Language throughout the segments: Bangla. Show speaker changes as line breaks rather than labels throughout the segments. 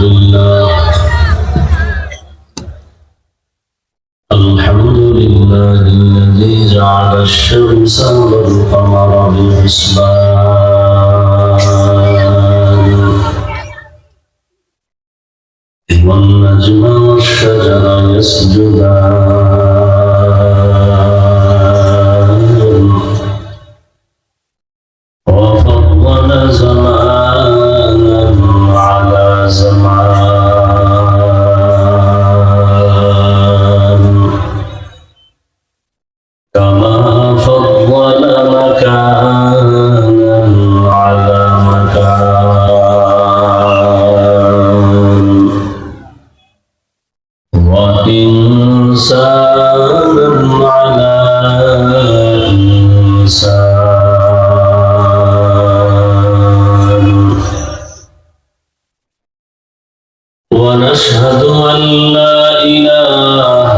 لله الذي جعل الشمس والقمر بحسبان والنجم والشجر يسجدان وفضل زمانا على زمان كما فضل مكانا على مكان وإنسانا على إنسان ونشهد أن لا إله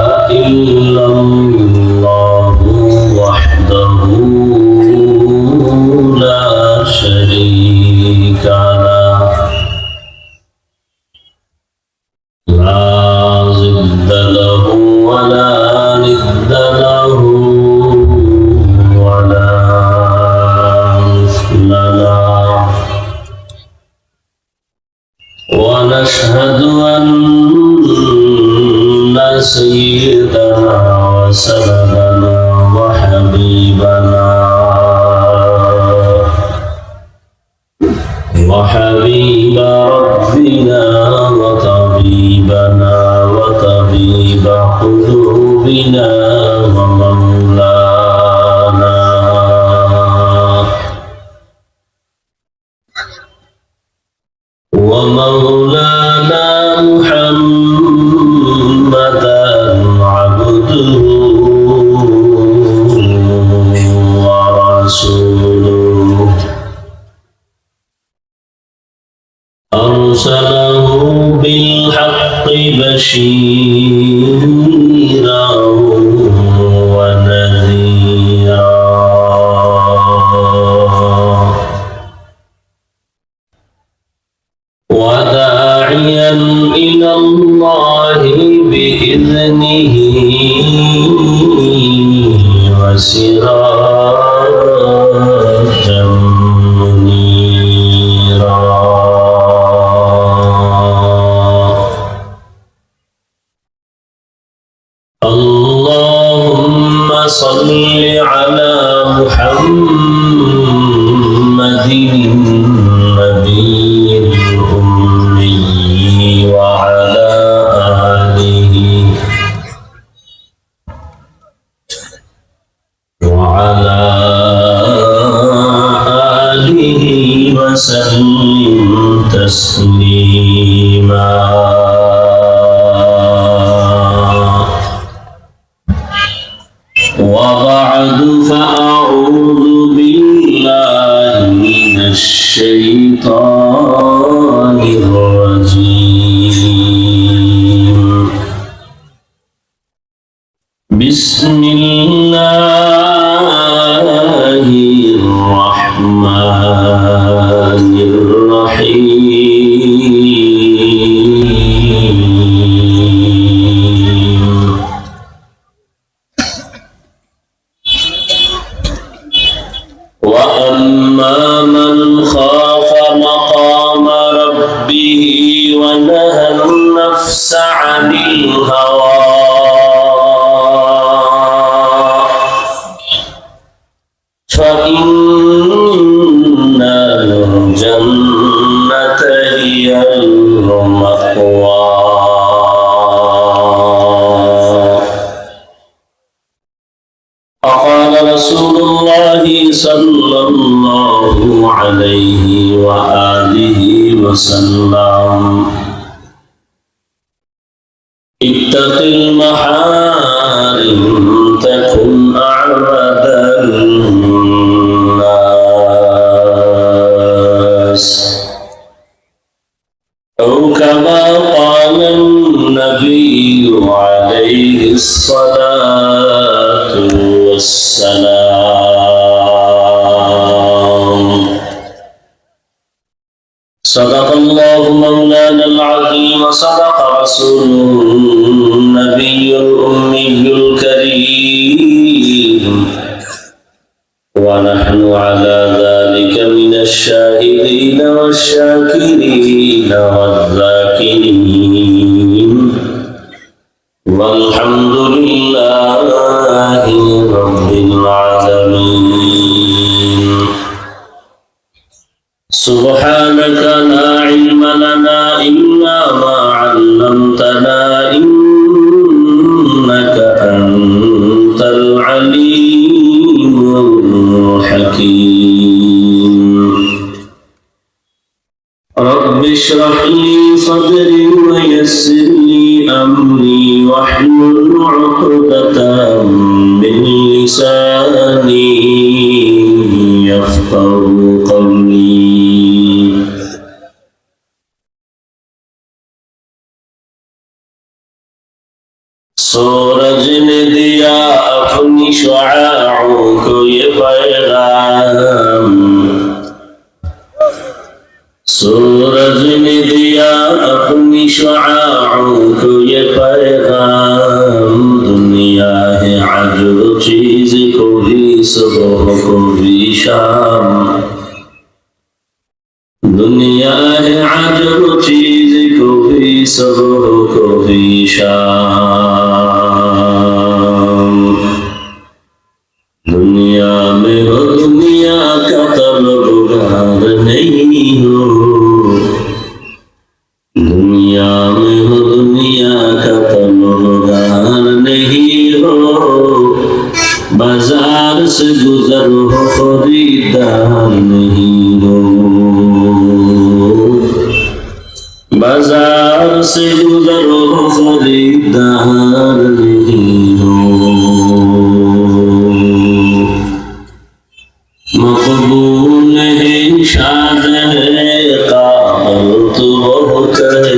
إلا الله وحده لا شريك له لا ضد له ولا ند له ولا مثل له ونشهد أن سيدنا وسندنا وحبيب ربنا وطبيبنا وطبيب قلوبنا ومولانا محمدا عبده ورسوله أرسله بالحق بشيرا ونذيرا وداعيا إلى الله بإذنه وسراجا منيرا اللهم صل على محمد النبي الأمي وعلى آله وسلم تسليما وبعد فأعوذ بالله من الشيطان الرجيم بسم الله الرحمن الرحيم وأما من خاف مقام ربه ونهى النفس عن الهوى فإن الجنة هي المأوى وقال رسول الله صلى الله عليه وآله وسلم اتق المحارم تكن أعبد الناس أو كما قال النبي عليه الصلاة والسلام صدق الله مولانا العظيم وصدق رسوله النبي الأمي الكريم ونحن على ذلك من الشاهدين والشاكرين والذاكرين والحمد لله رب العالمين سبحانك لا علم لنا إلا ما علمتنا إنك أنت العليم الحكيم رب اشرح لي صدري ويسر لي أمري واحلل عقدة من لساني يفقهوا قولي सूरज ने दिया अपनी शुआओं को ये पैगाम सूरज ने दिया अपनी शुआओं को ये पैगाम दुनिया है अजब चीज को भी सुबह को भी शाम दुनिया है अजब चीज को भी सुबह को भी शाम दुनिया में हो दुनिया का तलबगार नहीं हो दुनिया में हो दुनिया का तलबगार नहीं हो बाजार से गुजर हो खरीदार नहीं हो बाजार से गुजर हो खरीदार नहीं हो मकबूल है शाद है काबल तो बहुत है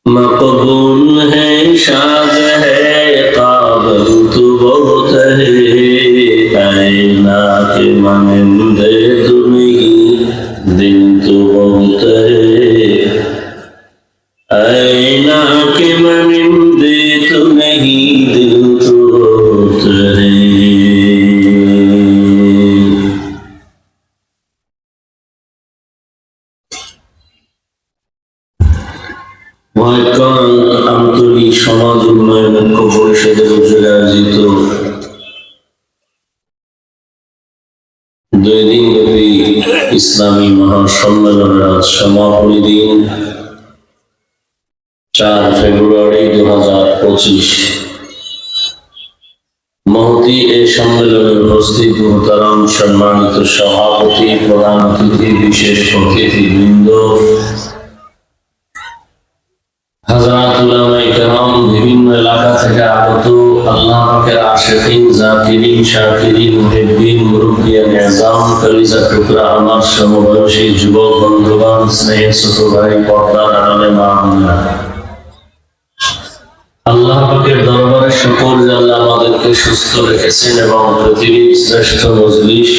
मकबूल है शाद है काबल तो बहुत है ऐना के मानिंदे तो नहीं दिल तो बहुत है ऐना के मानिंदे तो नहीं दिल तो बहुत है আন্তরিক সমাজ উন্নয়ন ঐক্য পরিষদের উদ্যোগে আয়োজিত 2 দিনব্যাপী ইসলামী মহাসম্মেলনের আজ সমাপনী দিন 4 ফেব্রুয়ারি 2025 মহতি এই সম্মেলনে উপস্থিত মোহতারাম সম্মানিত সভাপতি প্রধান অতিথি বিশেষ অতিথিবৃন্দ হযরত উলামায়ে কেরাম বিভিন্ন এলাকা থেকে আগত আল্লাহ পাকের আশিকিন জাকিরিন শাকিরিন মুহিব্বিন মুরব্বিয়ান নিজাম কলিজা টুকরা আমার সমবয়সী যুবক বন্ধুগণ স্নেহের ছোট ভাই পর্দার আড়ালে মা বোনেরা আল্লাহ পাকের দরবারে শুকর যে আল্লাহ আমাদেরকে সুস্থ রেখেছেন এবং পৃথিবীর শ্রেষ্ঠ মজলিস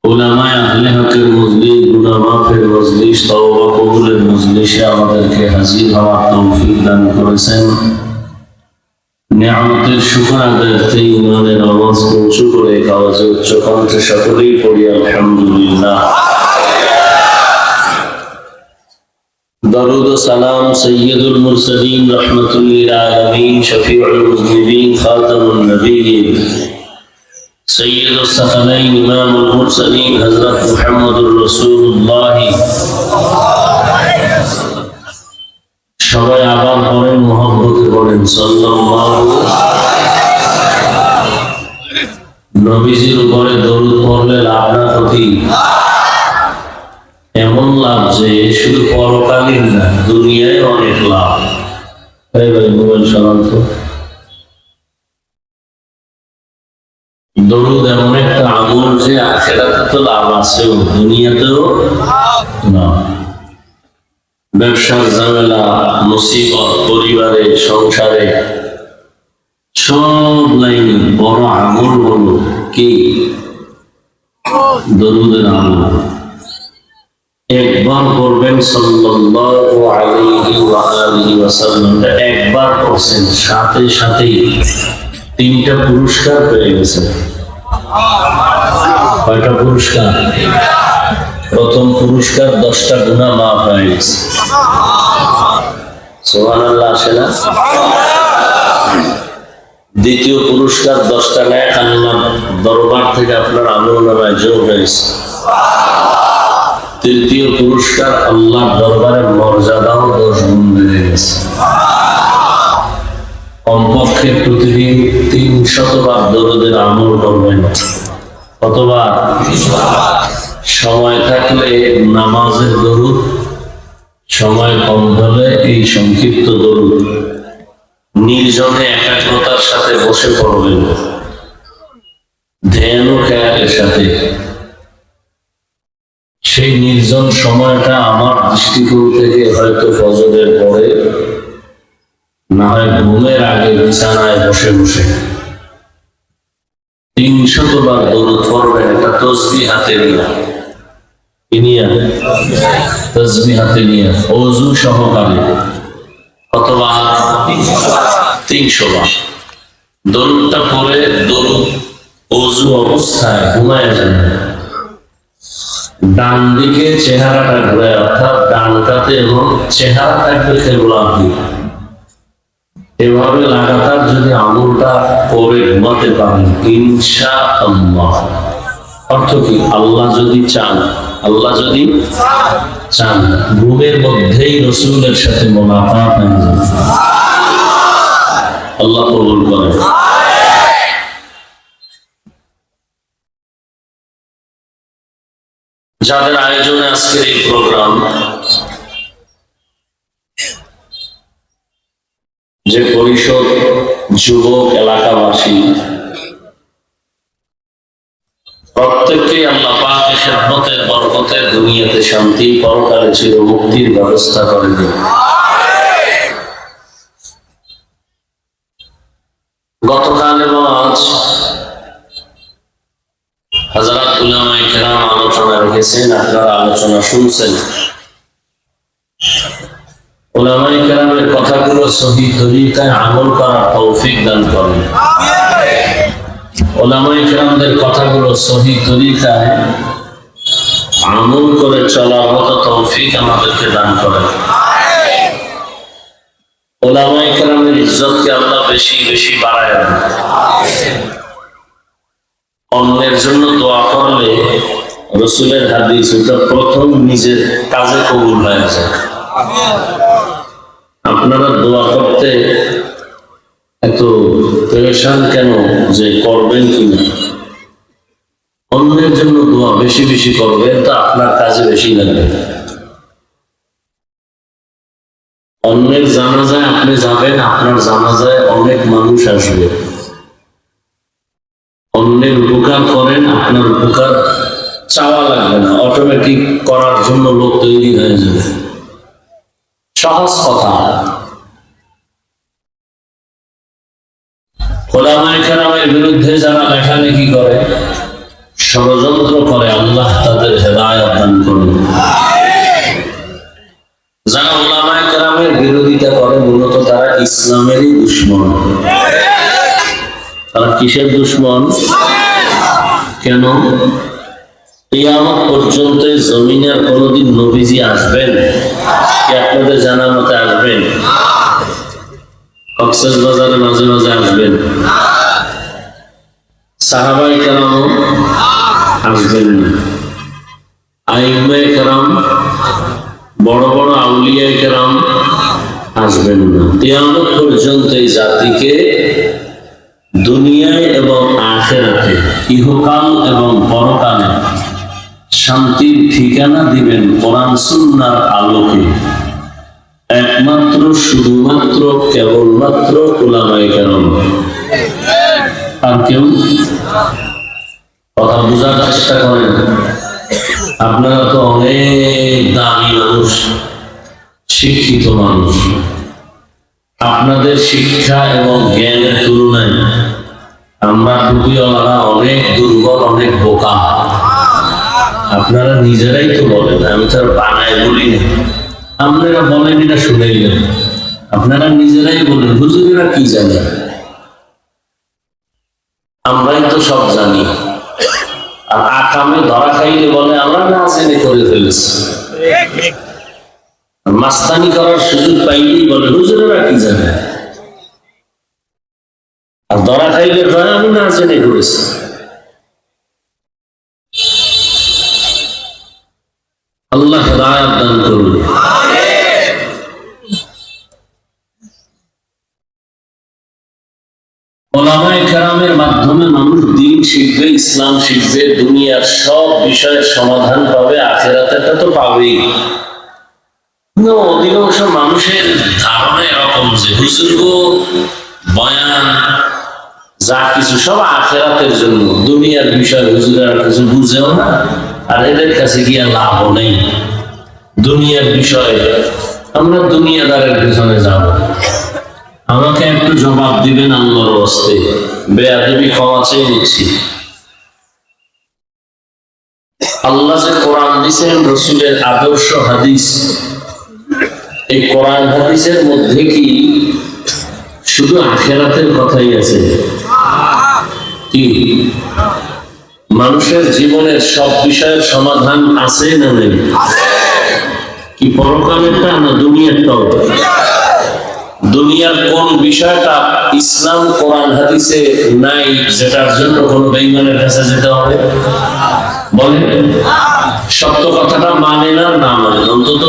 উলামায়ে আহলে হকের মজলিস গুনাহ মাফের মজলিস তওবা কবুলের মজলিসে আমাদেরকে হাজির হওয়ার তৌফিক দান করেছেন নিয়ামতের শুকর আদায়ে ঈমানের আওয়াজ উঁচু করে আওয়াজে উচ্চ কণ্ঠে সকলেই পড়ি আলহামদুলিল্লাহ দরুদ ও সালাম সাইয়্যিদুল মুরসালিন রাহমাতুল লিল আলামিন শফিউল মুজনিবিন খাতামুন নবিয়্যিন سيد الثقلين إمام المرسلين حضرت محمد رسول الله সবাই আবার পড়েন মুহাব্বতে পড়েন সাল্লাল্লাহু নবীজির উপরে দরুদ পড়লে লাভ না ক্ষতি এমন লাভ যে শুধু পরকালীন না দুনিয়ায় অনেক লাভ ভাই মোবাইল সালান্ত দরুদ এমন একটা আমল যে আখিরাতে তো লাভ আছে দুনিয়াতেও না ব্যবসার ঝামেলা মুসিবত পরিবারে সংসারে সব লাইনে বড় আমল হলো কি দরুদের আমল একবার করবেন সাল্লাল্লাহু আলাইহি ওয়া আলিহি ওয়াসাল্লাম, একবার করছেন সাথে সাথেই 3টা পুরস্কার পেয়ে গেছেন। কয়টা পুরস্কার? প্রথম পুরস্কার 10টা গুনাহ মাফ হয়ে গেছে। সুবহানাল্লাহ আসে না? দ্বিতীয় পুরস্কার 10টা নেক আল্লাহর দরবার থেকে আপনার আমলনামায় যোগ হয়েছে। তৃতীয় পুরস্কার আল্লাহর দরবারে মর্যাদাও 10 গুণ বেড়ে গেছে। কমপক্ষে প্রতিদিন 300 বার দরুদের আমল করবেন। কতবার? সময় থাকলে নামাজের দরুদ, সময় কম হলে এই সংক্ষিপ্ত দরুদ নির্জনে একাগ্রতার সাথে বসে পড়বেন, ধ্যান ও খেয়ালের সাথে। সেই নির্জন সময়টা আমার দৃষ্টিকোণ থেকে হয়তো ফজরের পরে, না হয় ঘুমের আগে বিছানায় বসে বসে 300 বার দরুদ পড়বেন। একটা তসবিহ হাতে নিয়ে তসবিহ হাতে নিয়ে ওযু সহকারে অথবা 300 বার দরুদটা পড়ে দরুদ ওযু অবস্থায় ঘুমায় যাবে। ডান দিকে চেহারাটা ঘুরে, অর্থাৎ ডান কাতে এবং চেহারা থাকবে কেবলার দিকে। এভাবে লাগাতার যদি আমলটা করে ঘুমাতে পারেন ইনশাআল্লাহ, অর্থ কি? আল্লাহ যদি চান, আল্লাহ যদি চান, ঘুমের মধ্যেই রাসূলের সাথে মুলাকাত হয়ে যাবে। আল্লাহ কবুল করেন। যাদের আয়োজনে আজকের এই প্রোগ্রাম, যে পরিষদ যুবক এলাকাবাসী, প্রত্যেককে আল্লাহ পাকের খেদমতের বরকতে দুনিয়াতে শান্তি, পরকালে চিরমুক্তির ব্যবস্থা করে দেন। গতকাল এবং আজ হযরত উলামায়ে কেরাম আলোচনা রেখেছেন, আপনারা আলোচনা শুনছেন। উলামায়ে কেরামের কথাগুলো সহিহ তরিকায় আমল করার তৌফিক দান করেন। উলামায়ে কেরামদের কথাগুলো সহিহ তরিকায় আমল করে চলার মতো তৌফিক আমাদেরকে দান করেন। উলামায়ে কেরামের ইজ্জতকে আল্লাহ বেশি বেশি বাড়ায় দেন। অন্যের জন্য দোয়া করলে রাসূলের হাদিস, ওটা প্রথম নিজের কাজে কবুল হয়ে যায়। আপনারা দোয়া করতে এত পেরেশান কেন যে করবেন কিনা? অন্যের জন্য দোয়া বেশি বেশি করবেন, তো আপনার কাজে বেশি লাগবে। অন্যের জানাজায় আপনি যাবেন, আপনার জানাজায় অনেক মানুষ আসবে। অন্যের উপকার করেন, আপনার উপকার চাওয়া লাগবে না, অটোমেটিক করার জন্য লোক তৈরি হয়ে যাবে। সহজ কথা। উলামায়ে কেরামের বিরুদ্ধে যারা লেখালেখি করে, ষড়যন্ত্র করে, আল্লাহ তাদের হেদায়েত দান করুন। যারা উলামায়ে কেরামের বিরোধিতা করে, মূলত তারা ইসলামেরই দুশমন। তারা কিসের দুশমন? কেন? কিয়ামত পর্যন্ত জমিনের কোনদিন নবীজি আসবেন কি? আপনাদের জানা মতে আসবেন? কক্সবাজারে মাঝে মাঝে আসবেন, সাহাবায়ে কেরামও আসবেন না, আইম্মায়ে কেরাম, বড় বড় আউলিয়ায়ে কেরাম আসবেন না। কিয়ামত পর্যন্ত এই জাতিকে দুনিয়ায় এবং আখিরাতে, ইহকাল এবং পরকালে শান্তির ঠিকানা দিবেন কোরআন সুন্নাহর আলোকে। একমাত্র, শুধুমাত্র, কেবলমাত্র উলামায়ে কেরাম, আর কেউ। কথা বোঝার চেষ্টা করেন। আপনারা তো অনেক দামি মানুষ, শিক্ষিত মানুষ, আপনাদের শিক্ষা এবং জ্ঞানের তুলনায় আমরা টুপিওয়ালারা অনেক দুর্বল, অনেক বোকা। আপনারা নিজেরাই তো বলেন, আমি তো আর বানায় বলি না। আপনারা বলেন এটা শুনেইলেন, আপনারা নিজেরাই বলেন হুজুরেরা কি জানে, আমরাই তো সব জানি। আর আকামে ধরা খাইলে বলে আমরা না জেনে করে ফেলেছি। মাস্তানি করার সুযোগ পাইলেই বলে হুজুরেরা কি জানে, আর ধরা খাইলে হয় আমি না জেনে করেছি। আল্লাহ হেদায়েত দান করুন। উলামায়ে কেরামের মাধ্যমে মানুষ দ্বীন শিখবে, ইসলাম শিখবে, দুনিয়ার সব বিষয়ের সমাধান পাবে, আখিরাতেরটা তো পাবেই। অধিকাংশ মানুষের ধারণা এরকম যে হুজুর বয়ান যা কিছু সব আখিরাতের জন্য, দুনিয়ার বিষয় হুজুর আর কিছু বুঝেও না, আর এদের কাছে গিয়ে লাভও নেই। দুনিয়ার বিষয়ে আমরা দুনিয়াদারের পিছনে যাব। আমাকে একটু জবাব দিবেন আল্লাহর ওয়াস্তে, বেয়াদবি ক্ষমা চেয়ে নিচ্ছি। আল্লাহ যে কোরআন দিয়েছেন, রাসূলের আদর্শ হাদিস, এই কোরআন হাদিসের মধ্যে কি শুধু আখিরাতের কথাই আছে? কি মানুষের জীবনের সব বিষয়ের সমাধান আছে না নেই? কি পরকালেরটা না দুনিয়ারটাও? দুনিয়ার কোন বিষয়টা ইসলাম কোরআন হাদিসে নাই যেটার জন্য কোন বেঈমানের কাছে যেতে হবে? বলেন, সত্য কথাটা মানে না, না মানে অন্তত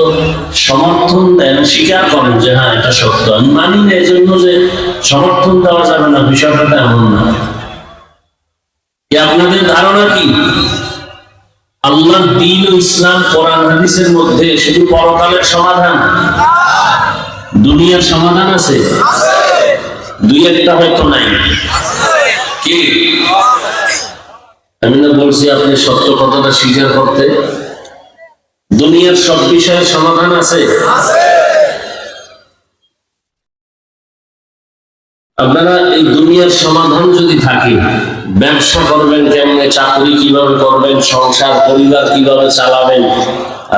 সমর্থন দেন, স্বীকার করেন যে হ্যাঁ এটা সত্য। আমি মানি না এজন্য যে সমর্থন দেওয়া যাবে না, বিষয়টা এমন না। আপনাদের ধারণা কি আল্লাহর দ্বীন ও ইসলাম কোরআন হাদিসের মধ্যে শুধু পরকালের সমাধান, দুনিয়ার সমাধান আছে? দুই একটা হয়তো নাই। কি আমি না বলছি আপনি সত্য কথাটা স্বীকার করতে? দুনিয়ার সব বিষয়ের সমাধান আছে। আপনারা এই দুনিয়ার সমাধান যদি থাকে, ব্যবসা করবেন কেমনে, চাকরি কিভাবে করবেন, সংসার পরিবার কিভাবে চালাবেন,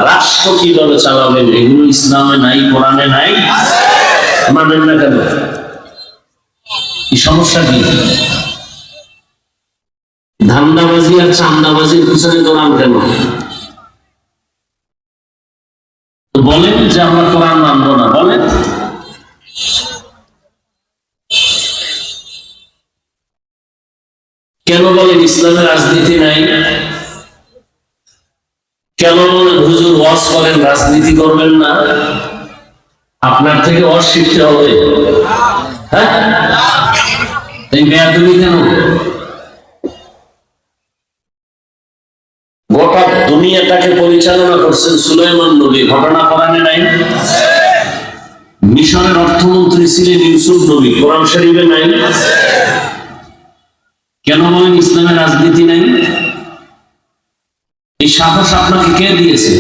রাষ্ট্র কিভাবে চালাবেন, এগুলো ইসলামে নাই, কোরআনে নাই, মানেন না কেন? এই সমস্যা কি? ধান্দাবাজি আর চান্দাবাজির পিছনে দৌড়ান কেন? বলেন যে আমরা কোরআন মানবো না, বলেন। কেন বলেন ইসলামের রাজনীতি নাই? কেন বলেন হুজুর ওয়াজ করেন রাজনীতি করবেন না? আপনার থেকে ওয়াজ শিখতে হবে। হ্যাঁ, এই বেয়াদবি কেন? গোটা দুনিয়াটাকে পরিচালনা করছেন সুলাইমান নবী, ঘটনা কোরআনে নাই? মিশরের অর্থমন্ত্রী ছিলেন ইউসুফ নবী, কোরআন শরীফে নাই? কেন বলেন ইসলামের রাজনীতি নাই? এই সাহস আপনাকে কে দিয়েছে?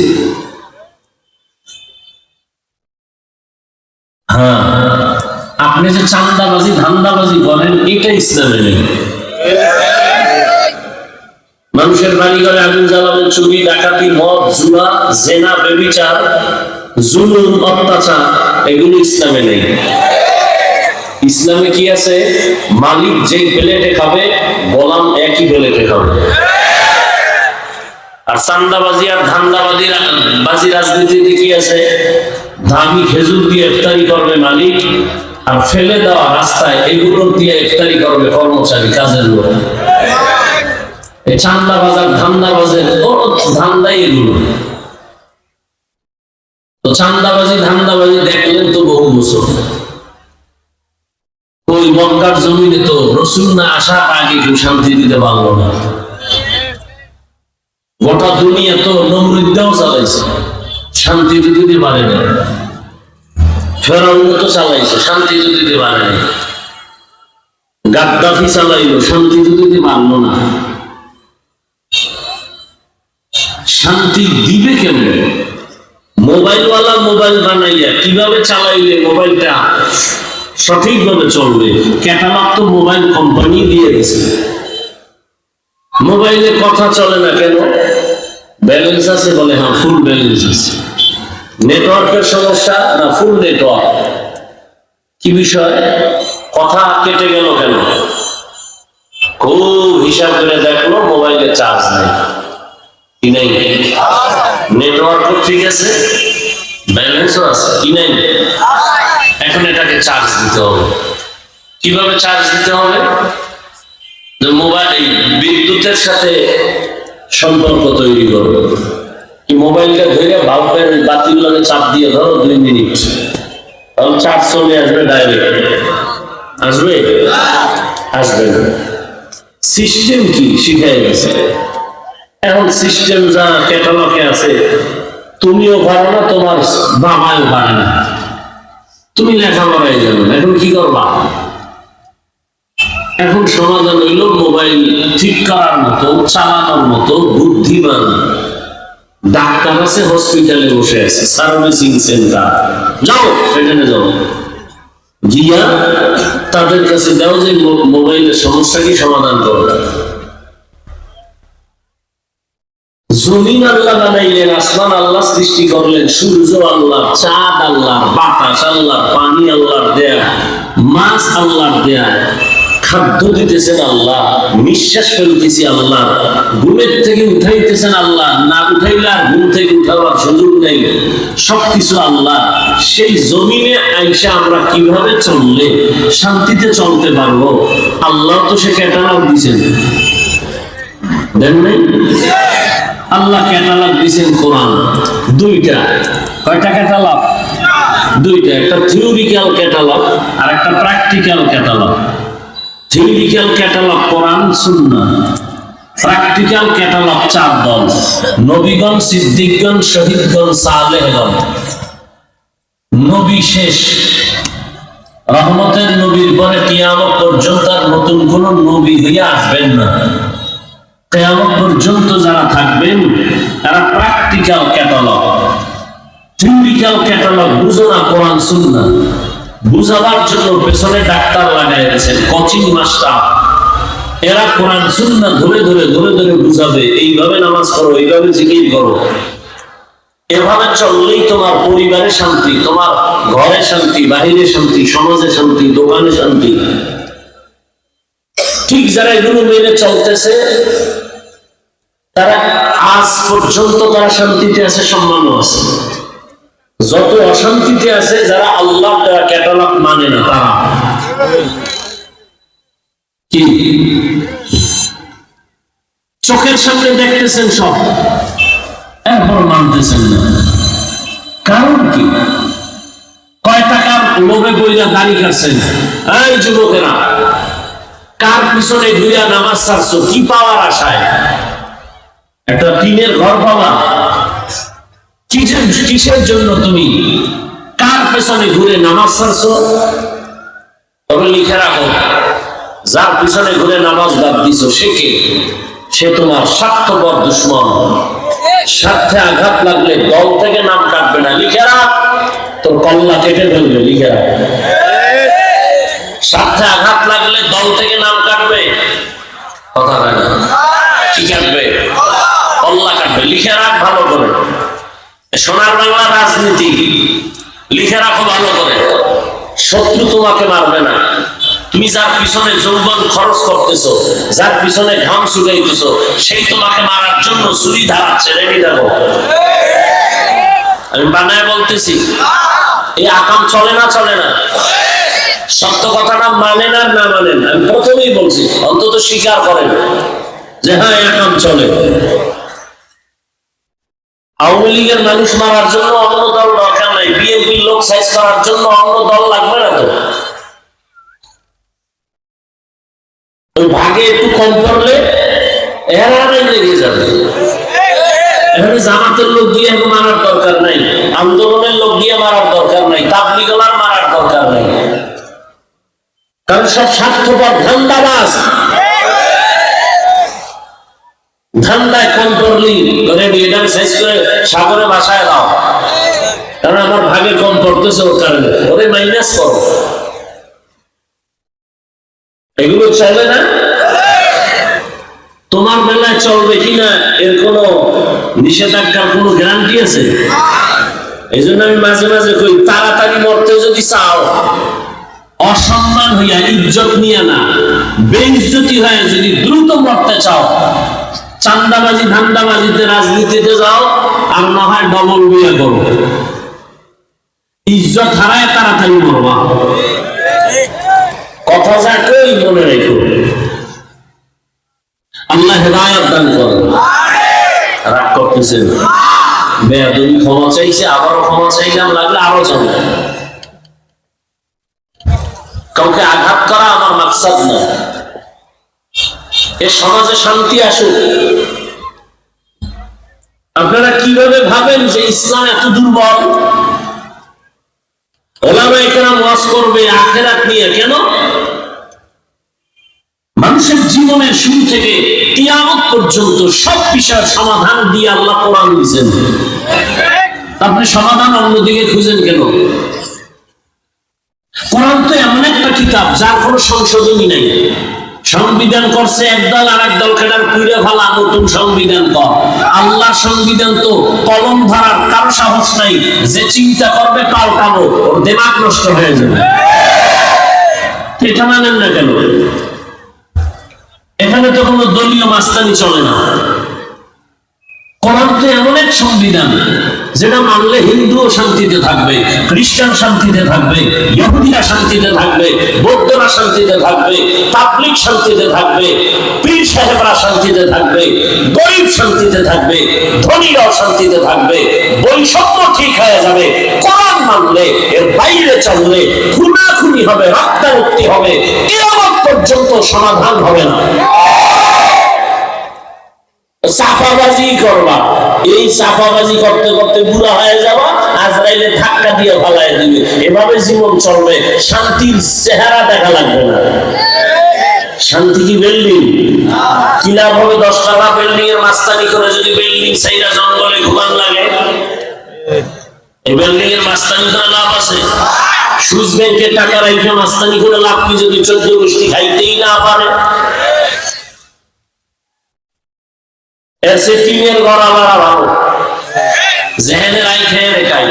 হ্যাঁ, আপনি যে চান্দাবাজি ধান্দাবাজি বলেন এটা ইসলামে নেই। মানুষের বাড়ি ঘরে আগুন জ্বালাবেন, চুরি ডাকাতি, মদ, জুয়া, জেনা, ব্যভিচার, জুলুম, অত্যাচার, এগুলো ইসলামে নেই। ইসলামে কি আছে? মালিক যেই প্লেটে খাবে গোলাম একই প্লেটে খাবে। আর চান্দাবাজি আর ধান্দাবাজি রাজনীতিতে কি আছে? দামি খেজুর দিয়ে ইফতারি করবে মালিক, আর ফেলে দেওয়া রাস্তায় এগুলো দিয়ে ইফতারি করবে কর্মচারী, কাজের লোক। এই চান্দাবাজার ধান্দাবাজের ধান্দাই এগুলো। তো চান্দাবাজি ধান্দাবাজি দেখলেন তো বহু বছর। ওই মক্কার জমিনে তো রাসূল না আসার আগে কেউ শান্তি দিতে পারলো না। গোটা দুনিয়া তো নমরুদও চালাইছে, শান্তি দিতে পারে না। ফেরাউন তো চালাইছে, শান্তি দিতে পারে না। গাদ্দাফি চালাইলো, শান্তি দিতে পারলো না। শান্তি দিবে কেমন? মোবাইলওয়ালা মোবাইল বানাইয়া কিভাবে চালাইলে মোবাইলটা সঠিকভাবে চলবে, ক্যাটালগ তো মোবাইল কোম্পানি দিয়ে দিয়েছে। মোবাইলে কথা চলে না কেন? ব্যালেন্স আছে? বলে হ্যাঁ, ফুল ব্যালেন্স আছে। নেটওয়ার্কের সমস্যা না ফুল নেটওয়ার্ক? কি বিষয়? কথা কেটে গেল কেন? খুব হিসাব করে দেখলো মোবাইলে চার্জ নেই। কি নেই? নেটওয়ার্কও ঠিক আছে, ব্যালেন্সও আছে, কি নেই? এখন এটাকে চার্জ দিতে হবে। কিভাবে চার্জ দিতে হবে? মোবাইল বিদ্যুতের সাথে সম্পর্ক তৈরি করবে। কি মোবাইলটা ধরে বাল্বের বাতিগুলোকে চাপ দিয়ে ধরো 2 মিনিট, তাহলে চার্জ চলে আসবে ডাইরেক্ট। আসবে? আসবে না। সিস্টেম কি শিখাই গেছে। এখন সিস্টেম যা ক্যাটালগে আছে তুমিও পারো না, তোমার বাবাও পারে না, তুমি লেখাপড়ায় যাবে না। এখন কি করবা? এখন সমাধান হইল মোবাইল ঠিক করার মতো, চালানোর মতো বুদ্ধিমান ডাক্তার আছে, হসপিটালে বসে আছে, সার্ভিসিং সেন্টার। যাও সেখানে যাও, গিয়া তাদের কাছে দাও যে মোবাইলের সমস্যা কি সমাধান করো। জমিন আল্লাহ বানাইলেন, আসমান আল্লাহ সৃষ্টি করলেন, সূর্য আল্লাহ, চাঁদ আল্লাহ, বাতাস আল্লাহ, পানি আল্লাহর দেয়া, মাছ আল্লাহর দেয়া, খাদ্য দিতেছেন আল্লাহ, নিঃশ্বাস ফেলতেছি আল্লাহ, ঘুমের থেকে উঠাইতেছেন আল্লাহ, না উঠাইলে আর ঘুম থেকে উঠাবার সুযোগ নেই, সবকিছু আল্লাহ। সেই জমিনে আইসা আমরা কিভাবে চললে শান্তিতে চলতে পারবো? আল্লাহ তো সে ক্যাটালগ দিয়েছেন, দেন নাই? আল্লাহ ক্যাটালগ দিয়েছেন কোরআন, 2টা। কয়টা ক্যাটালগ? 2টা। একটা থিওরিক্যাল ক্যাটালগ আর একটা প্র্যাকটিক্যাল ক্যাটালগ। থিওরিক্যাল ক্যাটালগ কোরআন সুন্নাহ, প্র্যাকটিক্যাল ক্যাটালগ 4 দল: নবীগণ, সিদ্দিকগণ, শহীদগণ, সালেহগণ। নবী শেষ, রহমতের নবীর পরে কিয়ামত পর্যন্ত আর নতুন কোন নবী হইয়া আসবেন না। কিয়ামত পর্যন্ত যারা থাকবেন তারা প্র্যাকটিক্যাল ক্যাটালগ। থিওরিক্যাল ক্যাটালগ বুঝো না, কোরআন সুন্নাহ বুঝাবার জন্য পেছনে ডাক্তার লাগাই গেছেন, কোচিং মাস্টার। এরা কোরআন সুন্নাহ ধরে ধরে ধরে ধরে বুঝাবে, এইভাবে নামাজ করো, এইভাবে জিকির করো। এভাবে চললেই তোমার পরিবারে শান্তি, তোমার ঘরে শান্তি, বাহিরে শান্তি, সমাজে শান্তি, দোকানে শান্তি। ঠিক যারা এগুলো মেনে চলতেছে তারা আজ পর্যন্ত তারা শান্তিতে আছে, সম্মানও আছে। যত অশান্তিতে আছে যারা আল্লাহ ক্যাটালগ মানে না, তারা কি চোখের সামনে দেখতেছেন সব, এরপর মানতেছেন না। কারণ কি? কয় টাকার লোভে বইরা দাড়ি কাটছেন। এই যুবকেরা, কার পিছনে ঘুরিয়া নামাজ ছাড়ছো? কি পাওয়ার আশায়? একটা টিনের ঘর পাওয়া? কিসের জন্য তুমি কার পেছনে ঘুরে নামাজ ছাড়ছো? তবে লিখে রাখো, যার পিছনে ঘুরে নামাজ বাদ দিছো সে কে? সে তোমার স্বার্থপর দুশ্মন। স্বার্থে আঘাত লাগলে দল থেকে নাম কাটবে না, লিখে রাখ, তোর কল্লা কেটে ফেলবে, লিখে রাখ। স্বার্থে আঘাত লাগলে দল থেকে নাম কাটবে, কথা হয় না? কি কাটবে? কল্লা কাটবে, লিখে রাখ ভালো করে। সোনার বাংলা রাজনীতি, লিখে রাখো ভালো করে। শত্রু তোমাকে মারবে না। তুমি যার পিছনে যৌবন খরচ করতেছো, যার পিছনে ঘাম ছুটাইতেছো, সেই তোমাকে মারার জন্য ছুরি ধারাচ্ছে, রেডি থাকো। আমি বানায় বলতেছি, এই আকাম চলে না? চলে না? সত্য কথাটা মানেন আর না মানেন, আমি প্রথমেই বলছি, অন্তত স্বীকার করেন যে হ্যাঁ আকাম চলে। আওয়ামী লীগের মানুষ মারার জন্য অন্য দল দরকার নাই, বিএনপির লোক সাইজ করার জন্য অন্য দল লাগবে না তো। ওই ভাগে একটু কম করলে এরাই লেগে যাবে। এখানে জামাতের লোক দিয়ে এখন মারার দরকার নাই, আন্দোলনের লোক দিয়ে মারার দরকার নাই, তাবলীগের মারার দরকার নাই, কারণ সব স্বার্থপর ধান্দাবাজ। ধান্দায় কম করলি সাইজ করে সাগরে বাসায় দাও, কারণ আমার ভাগে কম পড়তেছে, ওর কারণে ওরে মাইনাস করো। এগুলো চলে না? তোমার বেলায় চলবে কিনা এর কোনো নিষেধাজ্ঞার কোনো গ্যারান্টি আছে? এই জন্য আমি মাঝে মাঝে কই, তাড়াতাড়ি মরতে যদি চাও, অসম্মান হইয়া, ইজ্জত নিয়ে না, বেইজ্জতি হয়ে যদি দ্রুত মরতে চাও, চান্দাবাজি ধান্দাবাজিতে রাজনীতিতে যাও, আর না হয় ডবল বিয়ে করো, ইজ্জত হারায় তাড়াতাড়ি মরবা। কথা যা কই মনে রেখো। আল্লাহ হেদায়েত দান করেন। রাগ করতেছেন? বেয়াদবি ক্ষমা চাইছে, আবারও ক্ষমা চাইলাম, লাগলে আরো জানবে। কাউকে আঘাত করা আমার মাকসাদ না। এ সমাজে শান্তি আসুক। আপনারা কিভাবে ভাবেন যে ইসলাম এত দুর্বল? ওলামায়ে কেরাম ওয়াজ করবে আখিরাত নিয়ে, কেন? মানুষের জীবনের শুরু থেকে কিয়ামত পর্যন্ত সব বিষয়ের সমাধান দিয়ে আল্লাহ কোরআন দিয়েছেন। আপনি সমাধান অন্যদিকে খুঁজেন কেন? কোরআন তো এমন একটা কিতাব যার কোনো সংশোধনী নাই। সংবিধান করছে একদল, আর একদল কেটার পুড়ে ফেলা, নতুন সংবিধান কর। আল্লাহর সংবিধান তো কলম ধরার কারো সাহস নাই। যে চিন্তা করবে পাল্টাবো, ওর দিমাগ নষ্ট হয়ে যাবে। এটা মানেন না কেন? এখানে তো কোনো দলীয় মাস্তানি চলে না। কোরআন তো এমন এক সংবিধান যেটা মানলে হিন্দুও শান্তিতে থাকবে, খ্রিস্টান শান্তিতে থাকবে, ইহুদিরা শান্তিতে থাকবে, বৌদ্ধরা শান্তিতে থাকবে, তাবলীগ শান্তিতে থাকবে, পীর সাহেবরা শান্তিতে থাকবে, গরিব শান্তিতে থাকবে, ধনীরাও শান্তিতে থাকবে। বৈষম্য ঠিক হয়ে যাবে কোরআন মানলে। এর বাইরে চললে খুনাখুনি হবে, রক্তারক্তি হবে, কিয়ামত পর্যন্ত সমাধান হবে না। চাপাবাজি করবা, এই চাপাবাজি করতে করতে বুড়া হয়ে যাবা, আজরাইলে ধাক্কা দিয়ে ফালায় দিবে। এভাবে জীবন চলবে, শান্তির চেহারা দেখা লাগবে না। শান্তি কি বিল্ডিং? কি লাভ হবে 10 টাকা বিল্ডিং এর মাস্তানি করে যদি বিল্ডিং সাইরা জঙ্গলে ঘুমান লাগে? এই বিল্ডিং এর মাস্তানি করে লাভ আছে? সুদ ব্যাংকে টাকা রাখবে মাস্তানি করে লাভ কি, যদি 14 গোষ্ঠী খাইতেই না পারে? ऐसे टीमेर गड़ा बड़ा भालो जहने राई खेয়ে রেখাই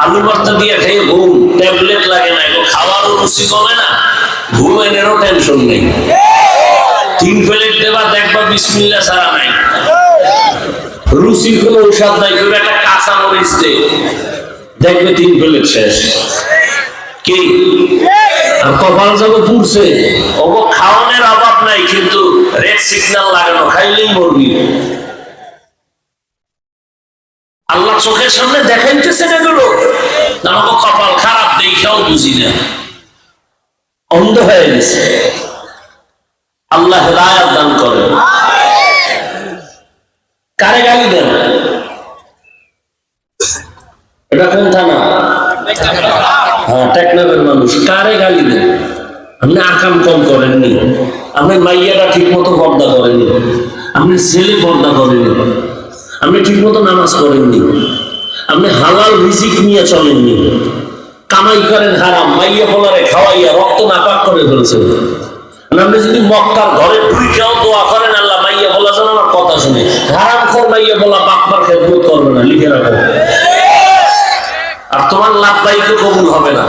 আলু ভর্তা দিয়ে খেয়ে ঘুম, ট্যাবলেট লাগে না, খাওয়ারও রুচি কমে না, ঘুমেরও টেনশন নেই। 3 প্লেট দেবা, দেখবা বিসমিল্লাহ ছাড়া নাই, রুচির কোনো ঔষধ নাই। কেউ একটা কাঁচা মরিচ দে, দেখবে 3 প্লেট শেষ। কি আর কপাল যাবো পুড়ছে, ওগো খাওয়ানোর অভাব নাই, কিন্তু রেড সিগন্যাল লাগানো, খাইলেই মরবি। আল্লাহ চোখের সামনে দেখাইতেছেন এগুলো, আমাকে কপাল খারাপ দেখেও বুঝি না, অন্ধ হয়ে গেছে। আল্লাহ হেদায়েত দান করেন। কারে গালি দেন? এটা কোন থানা? হ্যাঁ, টেকনাফের মানুষ। কারে গালি দেন? আপনি আকাম কম করেননি, আপনি মাইয়াটা ঠিক মতো পর্দা করেননি, আপনি ছেলে পর্দা করেননি, আপনি ঠিক মতো নামাজ পড়েননি, আপনি হালাল রিজিক নিয়ে চলেননি, কামাই করেন হারাম, মাইয়া বলারে খাওয়াইয়া রক্ত নাপাক করে ফেলছেন। আপনি যদি মক্কার ঘরে ঢুকেও দোয়া করেন, আল্লাহ মাইয়া বলা যেন আমার কথা শুনে, হারাম খোর মাইয়া বলা বাপমার খেদমত করবে না, লিখে রাখো। আর তোমার লাভবাহিকও কবুল হবে না।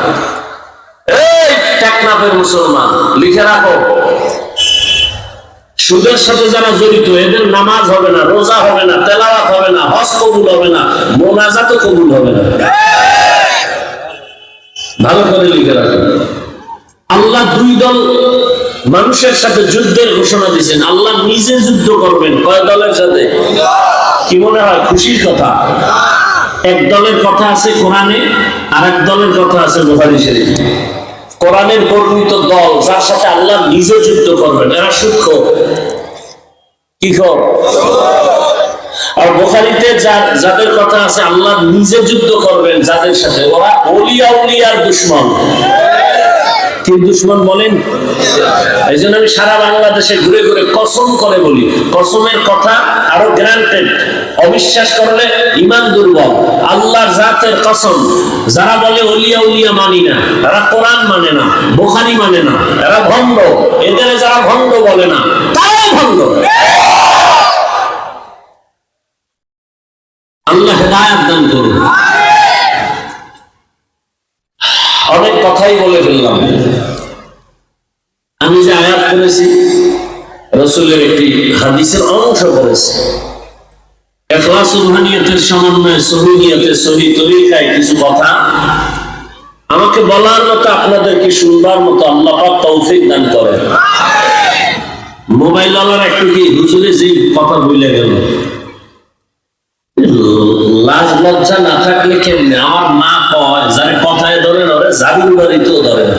এই টেকনাফের মুসলমান, লিখে রাখো, সুদের সাথে যারা জড়িত এদের নামাজ হবে না, রোজা হবে না, তেলাওয়াত হবে না, হজ কবুল হবে না, মোনাজাতও কবুল হবে না। ভালো করে লিখে রাখো। আল্লাহ 2 দল মানুষের সাথে যুদ্ধের ঘোষণা দিয়েছেন। আল্লাহ নিজে যুদ্ধ করবেন। কয় দলের সাথে? কি মনে হয় খুশির কথা? এক দলের কথা আছে কোরআনে, আর এক দলের কথা আছে বুখারী শরীফে। কোরআনের বর্ণিত দল যার সাথে আল্লাহ নিজে যুদ্ধ করবেন, এরা সূক্ষ্ম কি খবর? আর বুখারীতে যাদের কথা আছে আল্লাহ নিজে যুদ্ধ করবেন যাদের সাথে, ওরা ওলিয়া উলিয়ার দুশমন। কি দুশমন বলেন? এই জন্য আমি সারা বাংলাদেশে ঘুরে ঘুরে কসম করে বলি, কসমের কথা আরো গ্রান্টেড। অবিশ্বাস করলে ঈমান দুর্বল। আল্লাহর জাতের কসম, যারা বলে ওলিয়া উলিয়া মানি না, এরা কোরআন মানে না, বুখারী মানে না, এরা ভণ্ড। এদের যারা ভণ্ড বলে না, তারাও ভণ্ড। আল্লাহ হেদায়েত দান করুন। অনেক কথাই বলে ফেললাম। আমি যে আয়াত করেছি রাসূলের একটি হাদিসের অংশ করেছি। ইখলাসুল নিয়তের সমন্বয়ে সহিহ নিয়তে সহিহ তরিকায় কিছু কথা আমাকে বলার মতো, আপনাদেরকে শুনবার মতো আল্লাহ পাক তৌফিক দান করেন। মোবাইল ওয়ালার একটু কি হুজুরে যে কথা বলে গেল, লাজ লজ্জা না থাকলে কেমনে? আমার মা কয় যারে কথায় ধরেন ওরে জাবির বাড়িতেও ধরেন।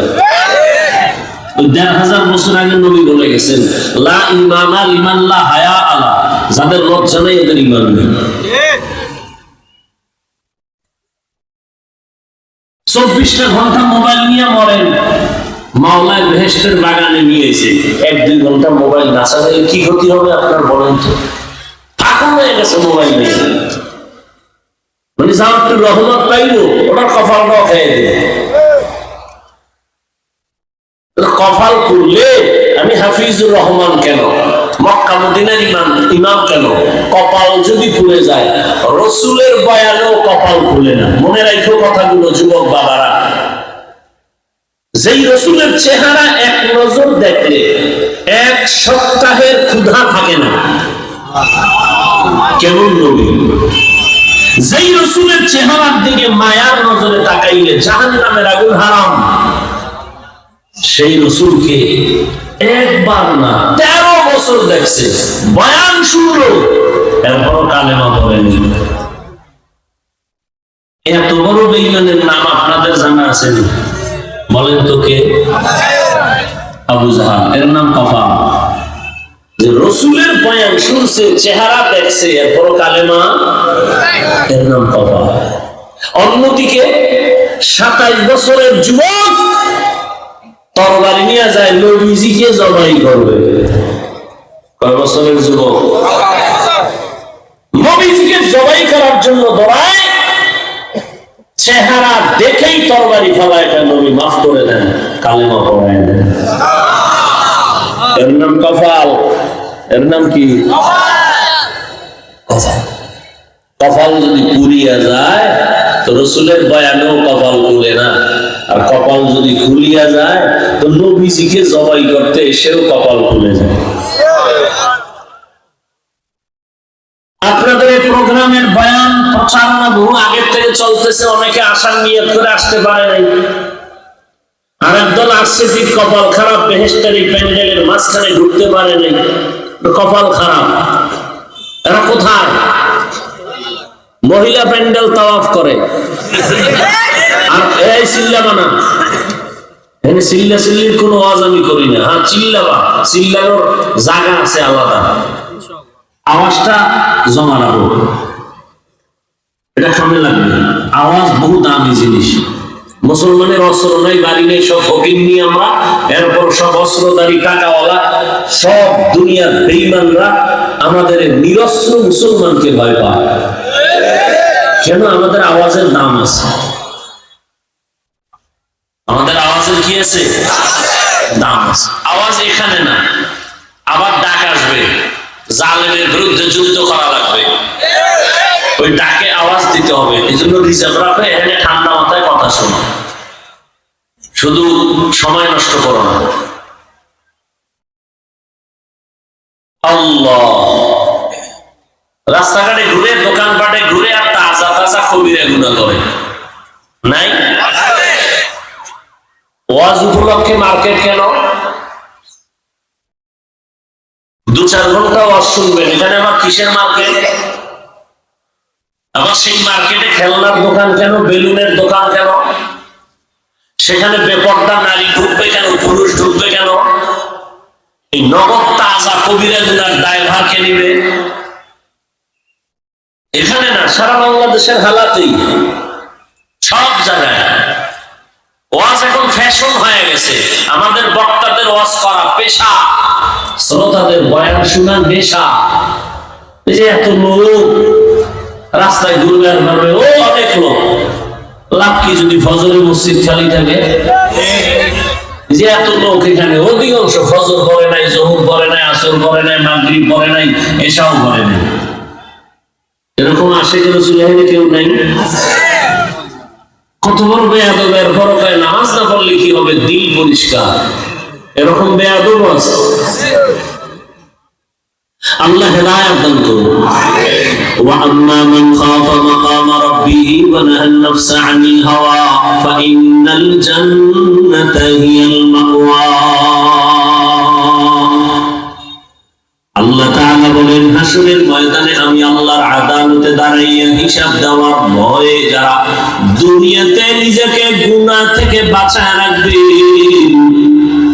১,৫০০ বছর আগে নবী বলে গেছেন, লা ঈমানা লিমান লা হায়া আলা, যাদের লজ্জা নেই এদের ঈমান নেই। ২৪টা ঘন্টা মোবাইল নিয়ে মরেন, মাওলায় বেহেশতের বাগানে নিয়ে এসে ১-২ ঘন্টা মোবাইল না চালালে কি ক্ষতি হবে আপনার বলেন তো? পাগল হয়ে গেছে মোবাইল নিয়ে, মানে যা একটু রহমত পাইলো ওটার কপালটাও খেয়ে দেবে। কপাল করলে আমি হাফিজুর রহমান কেন, মক্কা মদিনার ইমাম কেন? কপাল যদি খুলে যায়, রসুলের বয়ানেও কপাল খুলে না। মনে রাখো কথাগুলো যুবক বাবারা। যেই রসুলের চেহারা এক নজর দেখলে 1 সপ্তাহের ক্ষুধা থাকে না, কেমন নবী? যেই রসুলের চেহারার দিকে মায়ার নজরে তাকাইলে জাহান্নামের আগুন হারাম, সেই রসুলকে একবার না 13 বছর দেখছে, বয়ান শুনলো, এরপরও কালেমা পড়েনি। এত বড় বেঈমানের নাম আপনাদের জানা আছে? বলেন তো কে? আবু জাহাল। এর নাম কফা। যে রসুলের বয়ান শুনছে, চেহারা দেখছে, এরপরও কালেমা, এর নাম কফা। অন্যদিকে 27 বছরের যুবক তরবারি নিয়ে যায় নবীজিকে জবাই করবে। কয় বছরের যুবক? নবীজিকে জবাই করার জন্য দৌড়ায়, চেহারা দেখেই তরবারি ফেলায়, নবী মাফ করে দেন, কালেমা পড়ায় দেন। এর নাম কফাল। এর নাম কি? কপাল যদি পুড়িয়া যায় তো রসুলের বয়ানেও কপাল খুলে না, আর কপাল যদি খুলিয়া যায় তো নবীজিকে জবাই করতে এসেও কপাল খুলে যায়। আপনাদের এই প্রোগ্রামের বয়ান প্রচারণা বহু আগের থেকে চলতেছে, অনেকে আসার নিয়ত করে আসতে পারে নাই, আর একদল আসছে ঠিক কপাল খারাপ, বেহেশতের এই প্যান্ডেলের মাঝখানে ঢুকতে পারে নাই, কপাল খারাপ। এরা কোথায়? মহিলা প্যান্ডেল তাওয়াফ করে, আর এই চিল্লাবানা, এখানে চিল্লা চিল্লির কোনো আওয়াজ আমি করি না। হ্যাঁ, চিল্লাবা, চিল্লানোর জায়গা আছে আলাদা, আওয়াজটা জমা রাখো, এটা কামে লাগবে। আওয়াজ বহু দামি জিনিস। মুসলমানের অস্ত্র নাই, বাড়ি নেই, সব ফকির নিয়ে আমরা, এরপর সব অস্ত্রধারী টাকাওয়ালা, সব দুনিয়ার বেঈমানরা আমাদের নিরস্ত্র মুসলমানকে ভয় পায়। কেন? আমাদের আওয়াজের দাম আছে। আমাদের আওয়াজের কি আছে? দাম আছে। আওয়াজ এখানে না, আবার ডাক আসবে, জালেমের বিরুদ্ধে যুদ্ধ করা লাগবে, ওই ডাকে আওয়াজ দিতে হবে। এই জন্য রিজার্ভ রাখো, এখানে ঠান্ডা মাথায় কথা শোনো, শুধু সময় নষ্ট করো না। আল্লাহ, রাস্তাঘাটে ঘুরে, দোকানপাটে ঘুরে, আর তাজা তাজা কবিরা গুনাহ করে নাই? ওয়াজ উপলক্ষে মার্কেট কেন? 2-4 ঘন্টা ওয়াজ শুনবেন, এখানে আবার কিসের মার্কেট? আবার সেই মার্কেটে খেলনার দোকান কেন, বেলুনের দোকান কেন? সেখানে বেপর্দা নারী ঢুকবে কেন, পুরুষ ঢুকবে কেন? এই নগদ তাজা কবিরা গুনার দায়ভার কে নিবে? এখানে না, সারা বাংলাদেশের হালাতেই সব জায়গায় ওয়াজ এখন ফ্যাশন হয়ে গেছে। আমাদের বক্তাদের ওয়াজ করা পেশা, শ্রোতাদের বয়ান শোনা নেশা। এই যে এত লোক রাস্তায় ঘুরবে আর মারবে, ও অনেক লোক, লাভ কি যদি ফজরের মসজিদ খালি থাকে? যে এত লোক এখানে, অধিকাংশ ফজর করে নাই, জোহর করে নাই, আসর করে নাই, মাগরিব করে নাই, এশাও করে নাই। এরকম আশিক রাসূল কেউ নাই? কত বড় বেয়াদব, এর বরকায় নামাজ না পড়লে কি হবে? দিল পরিষ্কার। এরকম বেয়াদব আছে? আল্লাহ হেদায়েত দান করুন। ওয়া আম্মা মান খাফা মাকাম রাব্বিহি ওয়া নাহা আন-নাফসা আনিল হাওয়া ফাইন্নাল জান্নাতা হিয়াল মাওয়া। আল্লাহ তাআলা বলেন, হাসরের ময়দানে আমি আল্লাহর আদালতে দাঁড়াইয়া হিসাব দেওয়ার ভয়ে যারা দুনিয়াতে নিজেকে গুনাহ থেকে বাঁচায় রাখবে,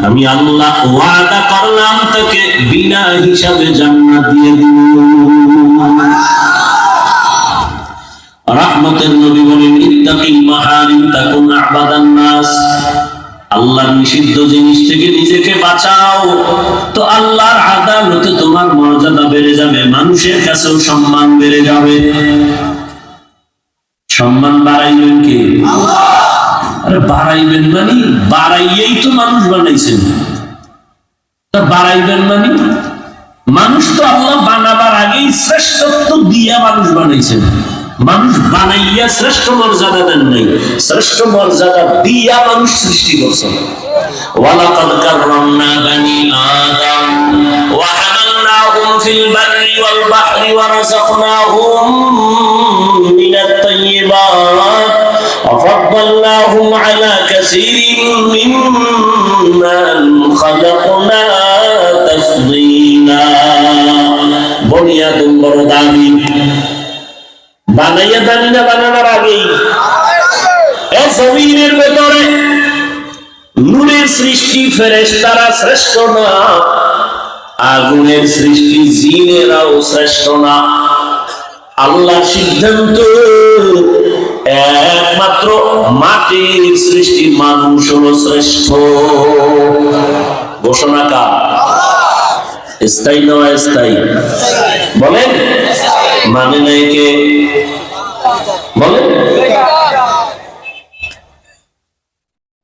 আমি আল্লাহ ওয়াদা করলাম তাকে বিনা হিসাবে জান্নাত দিয়ে দিব। রাহমাতের নবী বলেন, ইত্তাকিল মাহারিম তাকুন আবাদান নাস। আল্লাহর নিষিদ্ধ জিনিস থেকে নিজেকে বাঁচাও, তো আল্লাহর আদালতে তোমার মর্যাদা বেড়ে যাবে, মানুষের কাছেও সম্মান বেড়ে যাবে। সম্মান বাড়াইবেন কে? আরে বাড়াইবেন মানে বাড়াইয়েই তো মানুষ বানাইছেন। তা বাড়াইবেন মানে মানুষ তো আল্লাহ বানাবার আগেই শ্রেষ্ঠত্ব দিয়া মানুষ বানাইছেন। মানুষ বানাইয়া শ্রেষ্ঠ মর্যাদা দেন নাই, শ্রেষ্ঠ মর্যাদা দিয়া মানুষ সৃষ্টি করছেন। ওয়ালাকাদ কাররামনা বানি আদম ওয়া হামালনাহুম ফিল বাররি ওয়াল বাহরি ওয়া রাযাকনাহুম মিনাত তাইয়্যিবাত ওয়া ফাদ্দালনাহুম আলা কাসীরিন মিম্মান খালাকনা তাফদীলা। বনি আদম বড় দামি, বানাইয়া দেন না বানানোর আগেই। এই জমিনের ভেতরে নূরের সৃষ্টি ফেরেশতারা শ্রেষ্ঠ না, আগুনের সৃষ্টি জিনেরাও শ্রেষ্ঠ না। আল্লাহর সিদ্ধান্ত একমাত্র মাটির সৃষ্টি মানুষ হলো শ্রেষ্ঠ। ঘোষণা কার? স্থায়ী না অস্থায়ী? বলেন। মানে নাই কে? বলেন।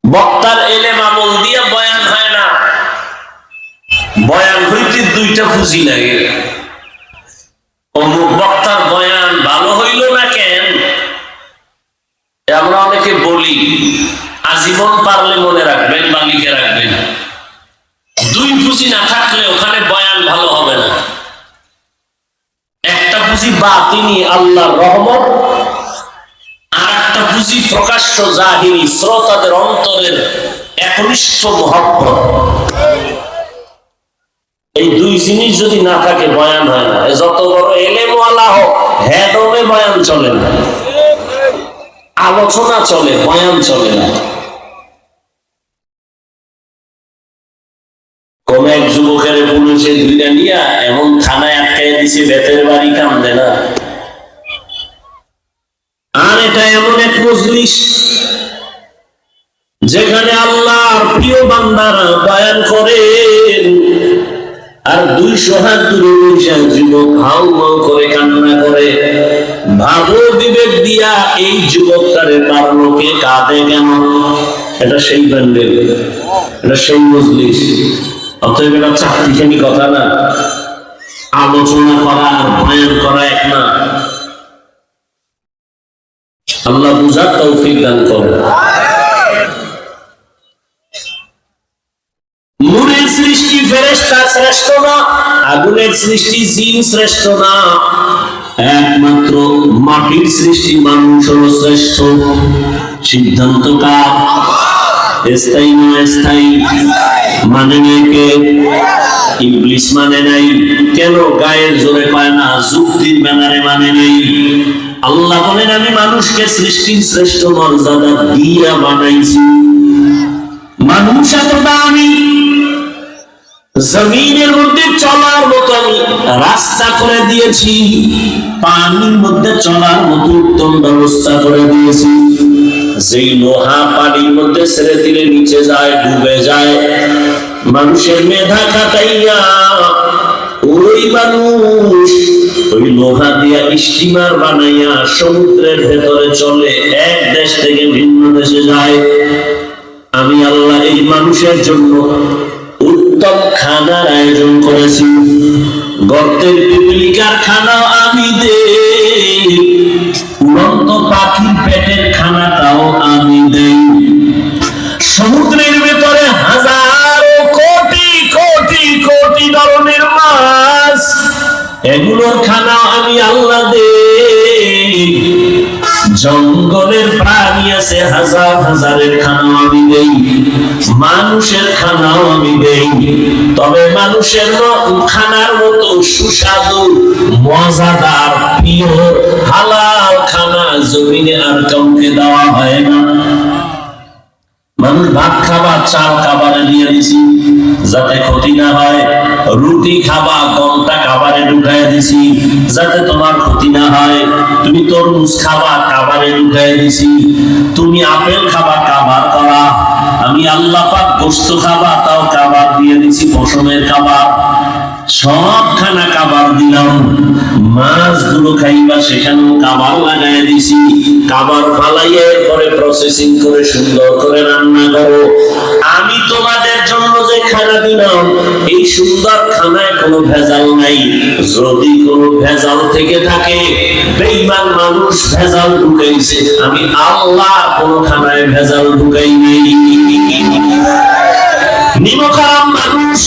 বক্তার এলেম আমল দিয়ে বয়ান হয় না, বয়ান হইতে দুইটা পুঁজি লাগে। অমুক বক্তার বয়ান ভালো হইল না কেন, আমরা অনেকে বলি, আজীবন পারলে মনে রাখবেন বা লিখে রাখবেন, দুই পুঁজি না থাকলে ওখানে বয়ান ভালো হবে না। একটা পুঁজি বাতিনি আল্লাহর রহমত, আর একটা পুঁজি প্রকাশ্য জাহিরি শ্রোতাদের অন্তরের একনিষ্ঠ মহব্বত। এই দুই জিনিস যদি না থাকে বয়ান হয় না। যত বড় এলেমওয়ালা হোক, হেডমে বয়ান চলে না, আলোচনা চলে, বয়ান চলে না। কোন এক যুবকের পুলিশে দুইটা নিয়া এমন থানায় আটকাই দিছে, বেতের বাড়ি কান্দে না। আর এটা এমন এক মজলিস যেখানে আল্লাহর প্রিয় বান্দারা বয়ান করেন, আর 200 হাত দূরে বসে যুবক হাউ মাউ করে কান্না করে। ভাবো বিবেক দিয়া এই যুবকটারে মারলো কে, কাঁদে কেন? এটা সেই প্যান্ডেল, এটা সেই মজলিস। অতএব এটা চাকরিখানি কথা না। আলোচনা করা আর বয়ান করা এক না। আল্লাহ বুঝার তৌফিক দান করেন। নূরের সৃষ্টি ফেরেশতা শ্রেষ্ঠ না, আগুনের সৃষ্টি জিন শ্রেষ্ঠ না, একমাত্র মাটির সৃষ্টি মানুষ হলো শ্রেষ্ঠ। সিদ্ধান্ত কার? স্থায়ী না অস্থায়ী? মানে নাই কে? ইবলিস মানে নাই। কেন? গায়ের জোরে পায় না, যুক্তির ব্যানারে মানে নাই। আল্লাহ বলেন, আমি মানুষকে সৃষ্টির শ্রেষ্ঠ মর্যাদা দিয়া বানাইছি। মানুষ এত দামি, জমিনের মধ্যে চলার মতো আমি রাস্তা করে দিয়েছি, পানির মধ্যে চলার মতো উত্তম ব্যবস্থা করে দিয়েছি। যেই লোহা পানির মধ্যে ছেড়ে দিলে নিচে যায়, ডুবে যায়, মানুষের মেধা খাটাইয়া ওই মানুষ ওই লোহা দিয়া স্টিমার বানাইয়া সমুদ্রের ভেতরে চলে, এক দেশ থেকে ভিন্ন দেশে যায়। আমি আল্লাহ এই মানুষের জন্য উত্তম খানার আয়োজন করেছি। গর্তের পিপিলিকার খানা আমি দেই, উড়ন্ত পাখির পেটের খানাটাও আমি দেই। সমুদ্রের ভেতরে হাজারো কোটি কোটি কোটি ধরনের মাছ, এগুলোর খানা আমি আল্লাহ দেই। জঙ্গলের প্রাণী আছে হাজার হাজারের খানাও আমি দেই, মানুষের খানাও আমি দেই। তবে মানুষের খানার মতো সুস্বাদু মজাদার প্রিয় হালাল খানা জমিনে আর কাউকে দেওয়া হয় না। মানুষ ভাত খাবার চাল খাবারে দিয়ে দিছি যাতে ক্ষতি না হয়, রুটি খাবা গমটা খাবারে ঢুকাই দিছি যাতে তোমার ক্ষতি না হয়, তুমি তরমুজ খাবা খাবারে ঢুকাই দিছি, তুমি আপেল খাবা খাবার করা, আমি আল্লাহ পাক গোশত খাবা তাও খাবার দিয়ে দিছি, পশমের খাবার, সব খানা খাবার দিলাম। মাছগুলো খাইবা সেখানেও খাবার লাগাই দিছি, খাবার ফালাইয়া এরপরে প্রসেসিং করে সুন্দর করে রান্না করো। আমি তোমাদের জন্য যে খানা দিলাম এই সুন্দর খানায় কোনো ভেজাল নাই। যদি কোনো ভেজাল থেকে থাকে, বেঈমান মানুষ ভেজাল ঢুকাইছে, আমি আল্লাহ কোনো খানায় ভেজাল ঢুকাই নেই। নিমখারাম মানুষ,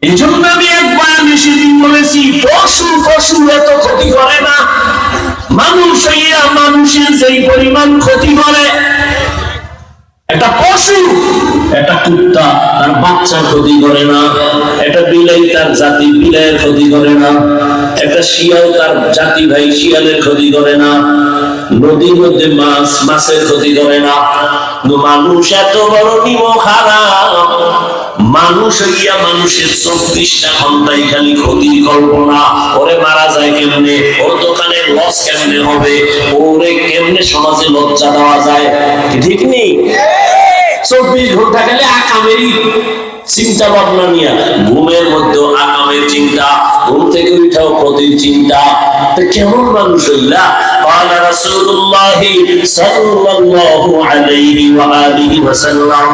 এই জন্য আমি একবার সেদিন বলেছি পশু পশু এত ক্ষতি করে না, মানুষ হইয়া মানুষের যেই পরিমাণ ক্ষতি করে। একটা পশু, একটা কুত্তা তার বাচ্চার ক্ষতি করে না, একটা বিলাই তার জাতি বিলাইয়ের ক্ষতি করে না, একটা শিয়াল তার জাতি ভাই শিয়ালের ক্ষতি করে না, নদীর মধ্যে মাছ মাছের ক্ষতি করে না। মানুষ এত বড় নিমখারাম, মানুষ হইয়া মানুষের 24টা ঘন্টায় খালি ক্ষতির কল্পনা। ওরে মারা যায় কেমনে, ওর দোকানে লস কেমনে হবে, ওরে কেমনে সমাজে লজ্জা দেওয়া যায়, ঠিক নেই? 24 ঘন্টা খালি আকামেরই চিন্তা ভাবনা নিয়ে, ঘুমের মধ্যেও আকামের চিন্তা, ঘুম থেকে উঠাও ক্ষতির চিন্তা। কেমন মানুষ হইলা? قال رسول الله صلى الله عليه وآله وسلم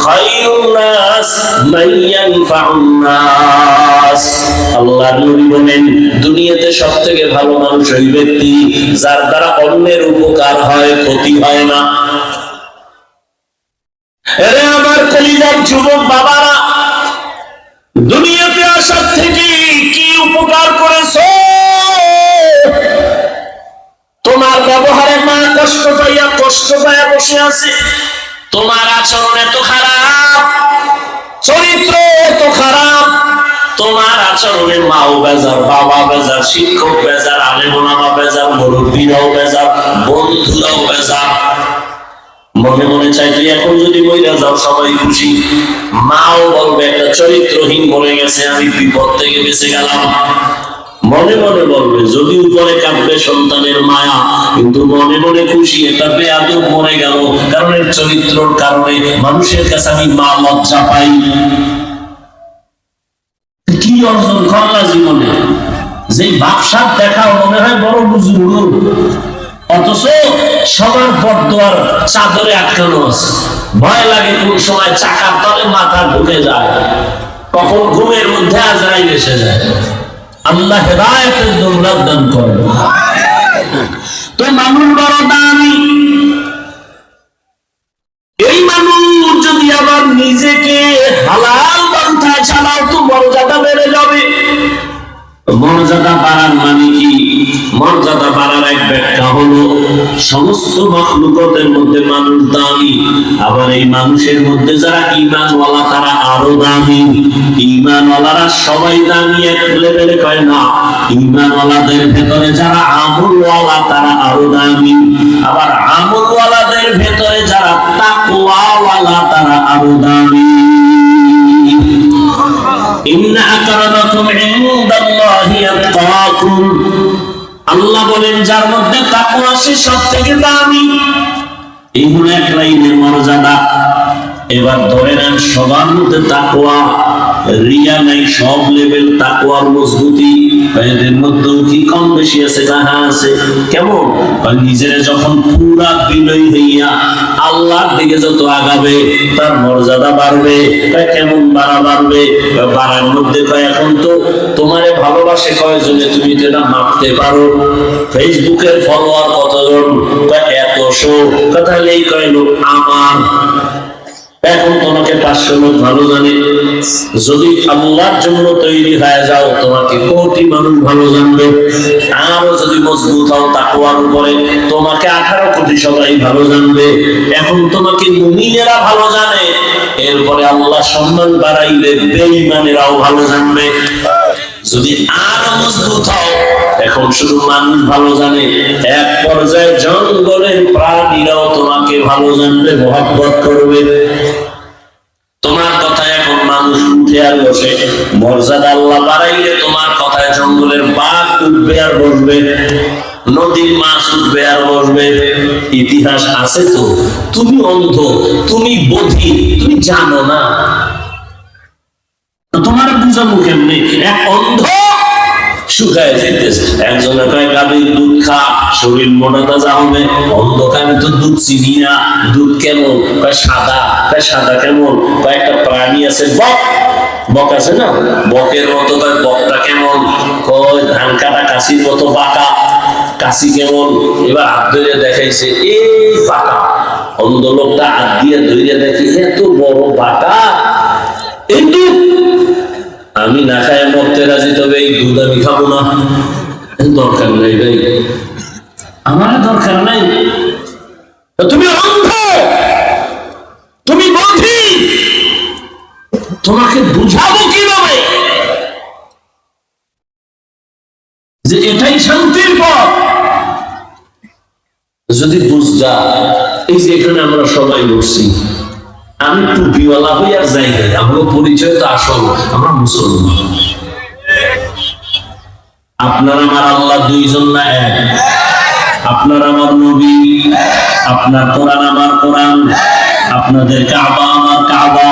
خير الناس من ينفع الناس। আল্লাহর নবী বলেন দুনিয়াতে সবথেকে ভালো মানুষ ওই ব্যক্তি যার দ্বারা অন্যের উপকার হয়, ক্ষতি হয় না। আরে আমার কলিজার যুবক বাবারা, দুনিয়াতে আসার থেকে কি উপকার করেছো? তোমার ব্যবহারে মা কষ্ট পাইয়া বসে আছে, তোমার আচরণ এত খারাপ, চরিত্র এত খারাপ, তোমার আচরণে মাও বেজার, বাবা বেজার, শিক্ষক বেজার, আলেম ওলামা বেজার, মুরব্বীরাও বেজার, বন্ধুরাও বেজার। মনে মনে চাই তুই এখন যদি মইরা যাও সবাই খুশি, মাও বলবে একটা চরিত্রহীন মরে গেছে, আমি বিপদ থেকে বেঁচে গেলাম। মনে মনে বলবে, যদি উপরে কাঁদবে সন্তানের মায়া, কিন্তু মনে মনে খুশি এটা বেয়াদব মরে গেল, কারণ এর চরিত্রের কারণে মানুষের কাছে আমি মা লজ্জা পাই। কি অর্জন করলা জীবনে? যে বাপসাপ দেখাও মনে হয় বড় বুজুর্গ, অথচ সবার বরদোয়ার চাদরে আটকানো আছে। ভয় লাগে কোন সময় চাকার তলে মাথা ঢুকে যায়, কখন ঘুমের মধ্যে আজরাইল এসে যায়। আল্লাহ হেদায়েতের দৌলত দান করেন। তো মানুষ বড় দামি, এই মানুষ যদি আবার নিজেকে হালাল পন্থায় চালাও তো মর্যাদা বেড়ে যাবে। মর্যাদা বাড়ার মানে কি? মর্যাদা বাড়ার এক ব্যাখ্যা হলো সমস্ত মাখলুকাতের মধ্যে মানুষ দামি, আবার এই মানুষের মধ্যে যারা ঈমানওয়ালা তারা আরো দামি। ঈমানওয়ালারা সবাই দামি এক লেভেলে কয় না, ঈমানওয়ালাদের ভেতরে যারা আমলওয়ালা তারা আরো দামি, আবার আমলওয়ালাদের ভেতরে যারা তাকওয়াওয়ালা তারা আরো দামি। ইন্না আকরামাকুম ইনদাল্লাহি আতকাকুম, আল্লাহ বলেন যার মধ্যে তাকওয়া সে সবথেকে দামি। এই হলো এক লাইনের মর্যাদা। এবার ধরে নেন সবার মধ্যে তাকওয়া, রিয়া নাই, সব লেভেল তাকওয়ার মজবুতি। এদের মধ্যেও কি কম বেশি আছে? না আছে। কেমন? নিজের যখন পুরা বিনয়ী হইয়া আল্লাহর দিকে যত আগাবে তার মর্যাদা বাড়বে। কেমন বাড়বে? বাড়ার মধ্যে এখন তো তোমারে ভালোবাসে কয়জনে তুমি তো এটা মাপতে পারো। ফেসবুকের ফলোয়ার কতজন? এতশো। তাহলে এই কয় লোক আমার। এখন তোমাকে 500 লোক ভালো জানে। যদি আল্লাহর জন্য তৈরি হয়ে যাও তোমাকে কোটি মানুষ ভালো জানবে। আরো যদি মজবুত হও তাকওয়ার উপরে তোমাকে 18 কোটি সবাই ভালো জানবে। এখন তোমাকে মুমিনেরা ভালো জানে, এরপরে আল্লাহ সম্মান বাড়াইলে বেঈমানেরাও ভালো জানবে। যদি আরো মজবুত হও এখন শুধু মানুষ ভালো জানে, এক পর্যায়ে জঙ্গলের প্রাণীরাও তোমাকে ভালো জানবে, মহব্বত করবে। তোমার কথায় এখন মানুষ উঠে আর বসে। মর্যাদা আল্লাহ বাড়াইলে তোমার কথায় জঙ্গলের বাঘ উঠবে আর বসবে, নদীর মাছ উঠবে আর বসবে। ইতিহাস আছে তো। তুমি অন্ধ, তুমি বধির, তুমি জানো না, তোমার বুঝাবো কেমনে? এক অন্ধ শুকায় যেতেছে, একজনে কয় গাভীর দুধ খা, শরীর মোটা তাজা হবে। অন্ধকার আমি তো দুধ চিনি না, দুধ কেমন? কয় সাদা। কয় সাদা কেমন? কয় একটা প্রাণী আছে বক, বক আছে না, বকের মতো। কয় বকটা কেমন? কয় ধান কাটা কাশির মতো বাঁকা। কাশি কেমন? এবার হাত ধরে দেখাইছে, এই বাঁকা। অন্ধ লোকটা হাত দিয়ে ধরে দেখি এত বড় বাঁকা। এই দুধ আমি না খায় মরতে রাজি, তবে এই দুধ আমি খাবো না। দরকার নাই ভাই, আমার দরকার নাই। তুমি অন্ধ, তুমি বধির, তোমাকে বুঝাবো কিভাবে যে এটাই শান্তির পথ? যদি বুঝলা, এই যে এখানে আমরা সবাই বসছি, আমি টুপিওয়ালা হই আর যাই নাই, আমার পরিচয় তো আসল, আমরা মুসলমান। আপনার আমার আল্লাহ দুইজন না এক? আপনার আমার নবী, আপনার কোরআন আমার কোরআন, আপনাদের কাবা আমার কাবা,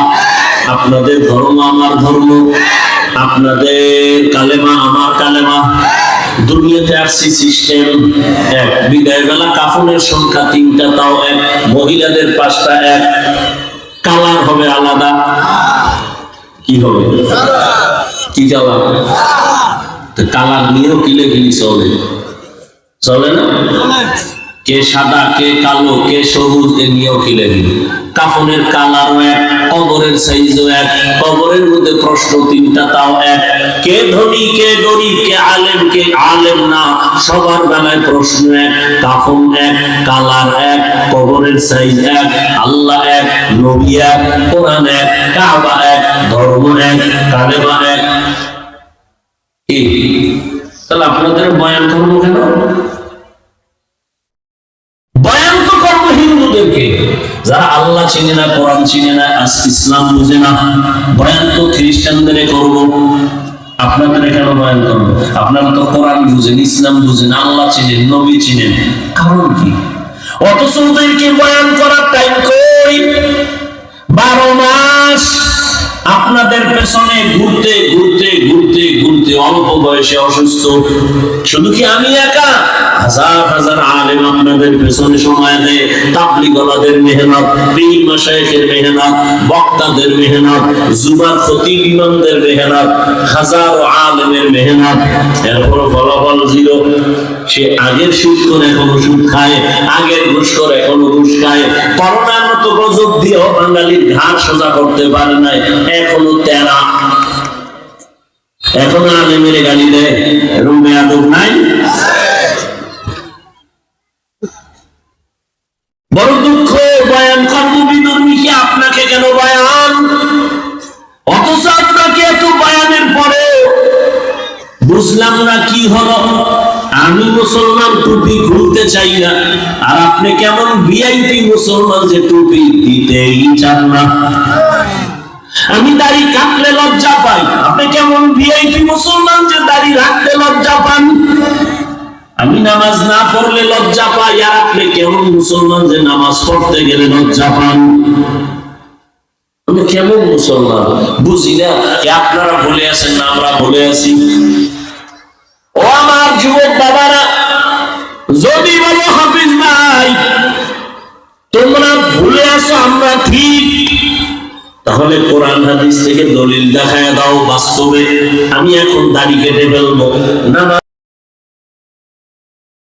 আপনাদের ধর্ম আমার ধর্ম, আপনাদের কালেমা আমার কালেমা। দুনিয়াতে আসছি সিস্টেম এক। বিদায় বেলা কাফনের সংখ্যা 3টা, তাও এক। মহিলাদের 5টা, এক। কালার হবে আলাদা। কি হবে? কি কালার? কালার নিয়েও কিলেগিলি চলে, চলে না? কে সাদা, কে কালো, কে সবুজ, এ নিয়েও কিলেগিলি। কাফনের কালারও এক, কবরের সাইজও এক, কবরের মধ্যে প্রশ্ন 3টা, তাও এক। কে ধনী, কে গরিব, কে আলেম, কে আলেম না, সবার বেলায় প্রশ্ন এক। কাফন এক, কালার এক, কবরের সাইজ এক, আল্লাহ এক, নবী এক, কোরআন এক, কাবা এক, ধর্ম এক, কালেমা এক। তাহলে আপনাদের বয়ান করবো কেন? বয়ান তো করবো হিন্দুদেরকে, যারা আল্লাহ চিনে না, কোরআন চিনে না, ইসলাম বুঝে না। বয়ান তো খ্রিস্টানদের করবো, আপনাদের কেন বয়ান করবো? আপনারা তো কোরআন বুঝেন, ইসলাম বুঝেন, আল্লাহ চিনেন, নবী চিনেন, কারণ কি? অথচ ওদেরকে বয়ান করার টাইম কই? 12 মাস আপনাদের পেছনে ঘুরতে ঘুরতে ঘুরতে ঘুরতে অল্প বয়সে অসুস্থ। শুধু কি আমি একা? হাজার হাজার আলেম আপনাদের পেছনে সময় দেয়। তাবলীগওয়ালাদের মেহনত, পীর মাশায়েখের মেহনত, বক্তাদের মেহনত, জুমার খতিব ইমামদের মেহনত, হাজারো আলেমের মেহনত, এরপর ফলাফল জিরো। সে আগের সুদ করে এখনো সুদ খায়, আগের ঘুষ করে এখনো ঘুষ খায়। করোনার মতো গজব দিয়েও বাঙালির ঘাড় সোজা করতে পারে নাই, এখনো তেরা। এখনো আলেমের গালি দেয়, এরকম বেয়াদব নাই? বড় দুঃখ। বয়ান করবো বিধর্মীকে, আপনাকে কেন বয়ান? অথচ আপনাকে এত বয়ানের পরে বুঝলাম না কি হলো। আমি মুসলমান, টুপি খুলতে চাই না, আর আপনি কেমন ভিআইপি মুসলমান যে টুপি দিতেই চান না। আমি দাড়ি কাটলে লজ্জা পাই, আপনি কেমন ভিআইপি মুসলমান যে দাড়ি রাখতে লজ্জা পান। আমি নামাজ না পড়লে লজ্জা পাই, আর আপনি কেমন মুসলমান যে নামাজ পড়তে গেলে লজ্জা পান। আমি কেমন মুসলমান বুঝি না? আপনারা বলে আছেন না আমরা বলে আছি? ও আমার যুবক বাবারা, যদি বলো হাফিজ ভাই তোমরা ভুলে আসো আমরা ঠিক, তাহলে কোরআন হাদিস থেকে দলিল দেখায় দাও বাস্তবে। আমি এখন দাড়ি কেটে ফেলবো না।